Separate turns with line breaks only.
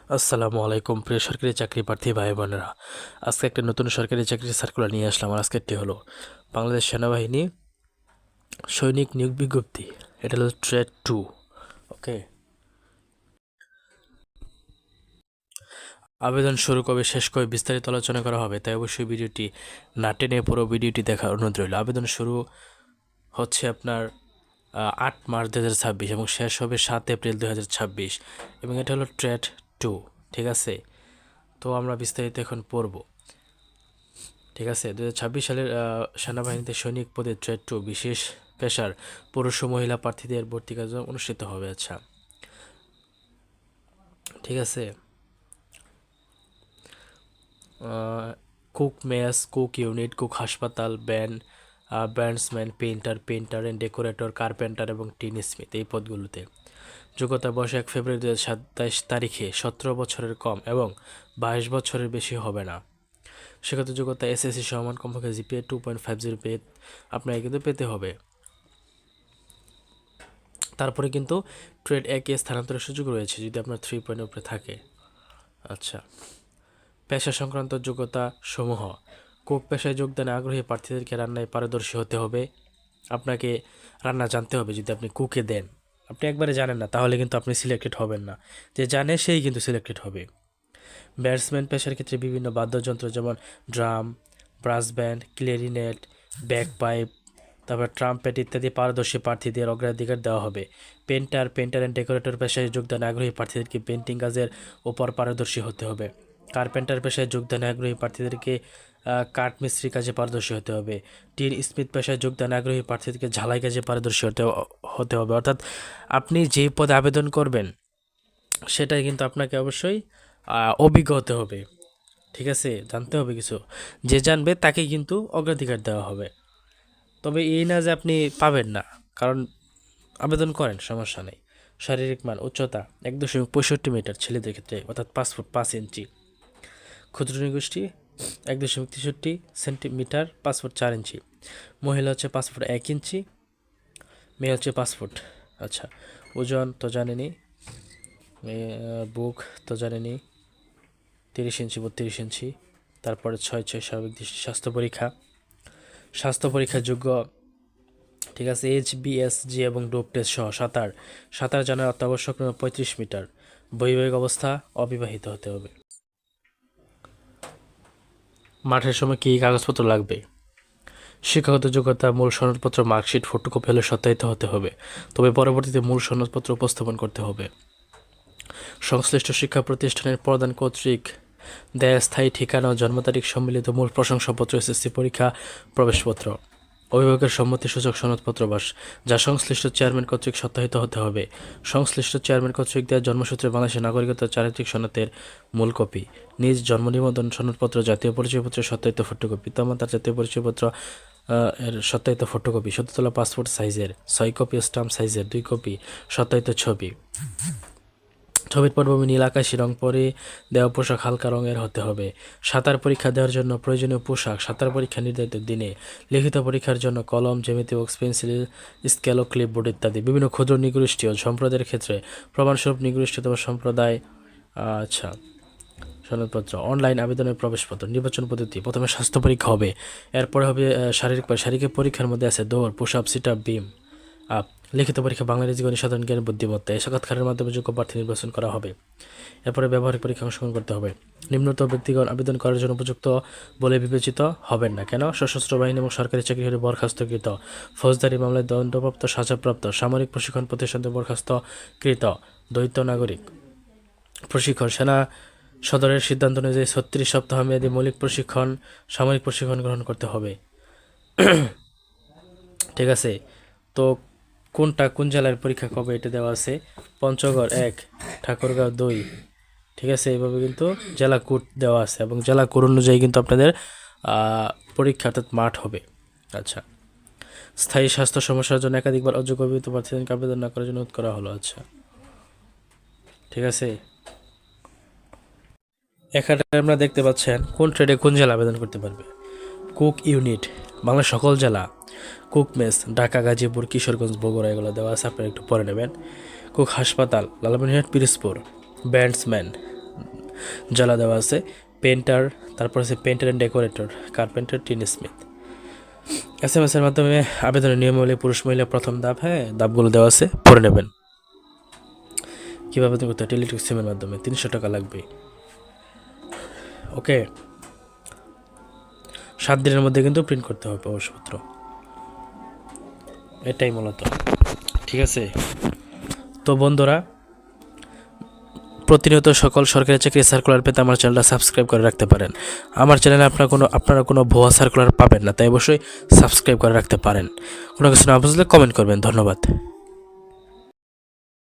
আসসালামু আলাইকুম প্রিয় সরকারি চাকরি প্রার্থী ভাই বোনেরা। আজকে একটা নতুন সরকারি চাকরির সার্কুলার নিয়ে আসলাম। আর আজকেরটি হলো বাংলাদেশ সেনাবাহিনী সৈনিক নিয়োগ বিজ্ঞপ্তি। এটা হলো ট্রেড 2। ওকে, আবেদন শুরু কবে শেষ কবে বিস্তারিত আলোচনা করা হবে, তাই অবশ্যই ভিডিওটি না টেনে পুরো ভিডিওটি দেখার অনুরোধ রইল। আবেদন শুরু হচ্ছে আপনার 8 মার্চ 2026 এবং শেষ হবে 7 এপ্রিল 2026 এবং এটা হলো ট্রেড 2। ঠিক আছে, তো আমরা বিস্তারিত এখন পড়ব। ঠিক আছে, 2026 সালের সেনাবাহিনীতে সৈনিক পদে ট্রেড 2 বিশেষ পেশার পুরুষ ও মহিলা প্রার্থীদের ভর্তি কার্য অনুষ্ঠিত হবে। আচ্ছা, ঠিক আছে। Cook mess, cook unit, cook হাসপাতাল, bandsman, painter and decorator, carpenter এবং টিন স্মিথ এই পদগুলোতে যোগ্যতা বয়স 1 ফেব্রুয়ারি 2027 তারিখে 17 বছরের কম এবং 22 বছরের বেশি হবে না। সেক্ষেত্রে যোগ্যতা এসএসসি সমান কমপক্ষে জিপিএ 2.50 পেয়ে আপনাকে কিন্তু পেতে হবে। তারপরে কিন্তু ট্রেড 1-এ স্থানান্তরের সুযোগ রয়েছে যদি আপনার 3 উপরে থাকে। আচ্ছা, পেশা সংক্রান্ত যোগ্যতা সমূহ: কুক পেশায় যোগদানে আগ্রহী প্রার্থীদেরকে রান্নায় পারদর্শী হতে হবে। আপনাকে রান্না জানতে হবে। যদি আপনি কুকে দেন, আপনি একবারে জানেন না, তাহলে কিন্তু আপনি সিলেক্টেড হবেন না। যে জানে সেই কিন্তু সিলেক্টেড হবে। ব্যাটসম্যান পেশার ক্ষেত্রে বিভিন্ন বাদ্যযন্ত্র যেমন ড্রাম, ব্রাস ব্যান্ড, ক্লেরিনেট, ব্যাকপাইপ, তারপর ট্রাম্পেট ইত্যাদি পারদর্শী প্রার্থীদের অগ্রাধিকার দেওয়া হবে। পেন্টার অ্যান্ড ডেকোরেটর পেশায় যোগদানে আগ্রহী প্রার্থীদেরকে পেন্টিং কাজের ওপর পারদর্শী হতে হবে। কার্পেন্টার পেশায় যোগদানে আগ্রহী প্রার্থীদেরকে কাঠ মিস্ত্রি কাজে পারদর্শী হতে হবে। টিন স্মিথ পেশায় যোগদানে আগ্রহী প্রার্থীদেরকে ঝালাই কাজে পারদর্শী হতে হবে। অর্থাৎ আপনি যেই পদে আবেদন করবেন সেটাই কিন্তু আপনাকে অবশ্যই অভিজ্ঞ হতে হবে। ঠিক আছে, জানতে হবে কিছু। যে জানবে তাকে কিন্তু অগ্রাধিকার দেওয়া হবে। তবে এই না যে আপনি পাবেন না, কারণ আবেদন করেন, সমস্যা নেই। শারীরিক মান: উচ্চতা 1.65 মিটার ছেলেদের ক্ষেত্রে, অর্থাৎ 5 ফুট 5 ইঞ্চি। ক্ষুদ্র নিগোষ্ঠী 1.63 সেন্টিমিটার 5 ফুট 4 ইঞ্চি। মহিলা হচ্ছে 5 ফুট 1 ইঞ্চি, মেয়ে হচ্ছে 5 ফুট। আচ্ছা, ওজন তো জানেনি, বুক তো জানেনি, 30 ইঞ্চি 32 ইঞ্চি। তারপরে 6-6 স্বাভাবিক দৃষ্টি। স্বাস্থ্য পরীক্ষার যোগ্য। ঠিক আছে, HBSG এবং ডোপ টেস্ট সহ সাঁতার জানার অত্যাবশ্যক 35 মিটার। বৈবাহিক অবস্থা: অবিবাহিত হতে হবে। মাঠের সময় কী কাগজপত্র লাগবে? শিক্ষাগত যোগ্যতা: মূল সনদপত্র, মার্কশিট, ফটোকপি হলে সত্যায়িত হতে হবে, তবে পরবর্তীতে মূল সনদপত্র উপস্থাপন করতে হবে। সংশ্লিষ্ট শিক্ষা প্রতিষ্ঠানের প্রদান কর্তৃক দেয়া স্থায়ী ঠিকানা ও জন্ম তারিখ সম্মিলিত মূল প্রশংসাপত্র, SSC পরীক্ষা, প্রবেশপত্র। অভিভাবকের সম্মতিসূচক সনদপত্র যা সংশ্লিষ্ট চেয়ারম্যান কর্তৃক সত্যায়িত হতে হবে। সংশ্লিষ্ট চেয়ারম্যান কর্তৃক দেওয়া জন্মসূত্রে বাংলাদেশের নাগরিকতার চারিত্রিক সনদের মূল কপি। নিজ জন্ম নিবন্ধন সনদপত্র, জাতীয় পরিচয়পত্রের সত্যায়িত ফটোকপি, পিতামাতার জাতীয় পরিচয়পত্র এর সত্যায়িত ফটোকপি, 17 পাসপোর্ট সাইজের 6 কপি, স্টাম্প সাইজের 2 কপি সত্যায়িত ছবি। ছবির পটভূমি নীল আকাশি রং পরে দেওয়া পোশাক হালকা রঙের হতে হবে। সাঁতার পরীক্ষা দেওয়ার জন্য প্রয়োজনীয় পোশাক: সাঁতার পরীক্ষা নির্ধারিত দিনে। লিখিত পরীক্ষার জন্য কলম, জ্যামিতি বক্স, পেন্সিল, স্কেল ও ক্লিপবোর্ড ইত্যাদি। বিভিন্ন ক্ষুদ্র নিগোষ্ঠী ও সম্প্রদায়ের ক্ষেত্রে প্রমাণস্বরূপ নিগোষ্ঠী অথবা সম্প্রদায়। আচ্ছা, সনদপত্র। অনলাইন আবেদনের প্রবেশপত্র। নির্বাচন পদ্ধতি: প্রথমে স্বাস্থ্য পরীক্ষা হবে, এরপরে হবে শারীরিক পরীক্ষার মধ্যে আছে দৌড়, পুশ আপ, সিট আপ, বিম আপ। লিখিত পরীক্ষা: বাংলা, ইংরেজি, গণিত, সাধারণ জ্ঞান, বুদ্ধিমত্তা। এই সাক্ষাৎকারের মাধ্যমে যোগ্য প্রার্থী নির্বাচন করা হবে। এরপরে ব্যবহারিক পরীক্ষা অংশগ্রহণ করতে হবে। নিম্নতর ব্যক্তিগণ আবেদন করার জন্য উপযুক্ত বলে বিবেচিত হবেন না। কেন? সশস্ত্র বাহিনী এবং সরকারি চাকরি হলে বরখাস্তকৃত, ফৌজদারি মামলায় দণ্ডপ্রাপ্ত, সাজাপ্রাপ্ত, সামরিক প্রশিক্ষণ প্রতিষ্ঠান থেকে বরখাস্তকৃত, দ্বৈত নাগরিক। প্রশিক্ষণ: সেনা সদরের সিদ্ধান্ত অনুযায়ী 36 সপ্তাহ মেয়াদী মৌলিক প্রশিক্ষণ, সামরিক প্রশিক্ষণ গ্রহণ করতে হবে। ঠিক আছে, তো কোন জেলার পরীক্ষা কবে এটা দেওয়া আছে? পঞ্চগড় 1, ঠাকুরগাঁও 2। ঠিক আছে, এইভাবে কিন্তু জেলা কোড দেওয়া আছে এবং জেলা কোড অনুযায়ী কিন্তু আপনাদের পরীক্ষা অর্থাৎ মাঠ হবে। আচ্ছা, স্থায়ী স্বাস্থ্য সমস্যার জন্য একাধিকবার অযোগ্য অভিহিত প্রার্থীদেরকে আবেদন না করার জন্য অনুরোধ করা হলো। আচ্ছা, ঠিক আছে, এখানে আপনারা দেখতে পাচ্ছেন কোন ট্রেডে কোন জেলা আবেদন করতে পারবে। কুক ইউনিট বাংলার সকল জেলা। কুক মেস ঢাকা, গাজীপুর, কিশোরগঞ্জ, বগুড়া এগুলো দেওয়া আছে, আপনারা একটু পরে নেবেন। কুক হাসপাতাল লালমনিরহাট, পিরোজপুর। ব্যান্ডসম্যান জ্বালা দেওয়া আছে পেন্টার, তারপর আছে painter and decorator, carpenter, tin Smith. SMS এর মাধ্যমে আবেদনের নিয়মাবলী পুরুষ মহিলা প্রথম ধাপ, হ্যাঁ ধাপগুলো দেওয়া আছে পড়ে নেবেন। কীভাবে করতে হয়, টেলিটক সিমের মাধ্যমে 300 টাকা লাগবে। ওকে, 7 দিনের মধ্যে কিন্তু প্রিন্ট করতে হবে প্রবেশপত্র, এটাই মূলত। ঠিক আছে, তো বন্ধুরা প্রতিনিয়ত সকল সরকারি চাকরি সার্কুলার পেতে আমার চ্যানেলটা সাবস্ক্রাইব করে রাখতে পারেন। আমার চ্যানেলে আপনারা কোনো ভুয়া সার্কুলার পাবেন না, তাই অবশ্যই সাবস্ক্রাইব করে রাখতে পারেন। কোনো কিছু না বুঝলে কমেন্ট করবেন। ধন্যবাদ।